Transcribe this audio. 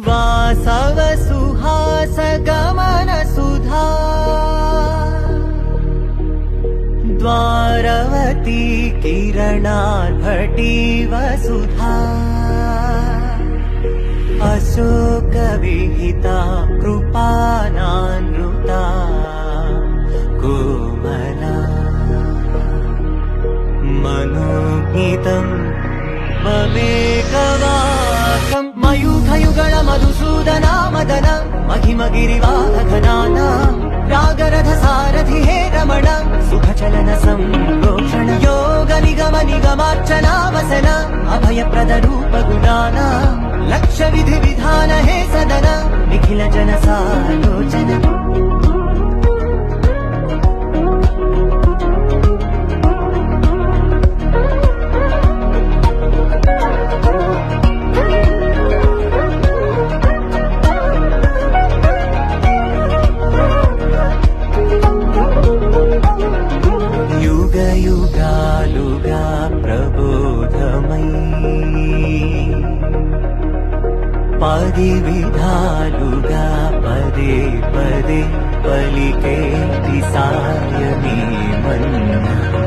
वासव सुहास गमन सुधा द्वारवती किरणार्भटी वसुधा अशोक विहिता कृपानानृता कोमला मनोज्ञितं ममेकवाकं मयूखयुगल मधुसूदना मदन महिमगिरिवाहघनाना रागरथ सारथि हे रमण सुखचलन संप्रोक्षण योग निगम निगमार्चना वसन अभयप्रद रूप गुणाना लक्ष्य विधि विधान हे सदन निखिल जन सालोचन युगालुगा प्रबोधमयी पदि विधालुगा पदे पदे पलिके सायनी मन्ना।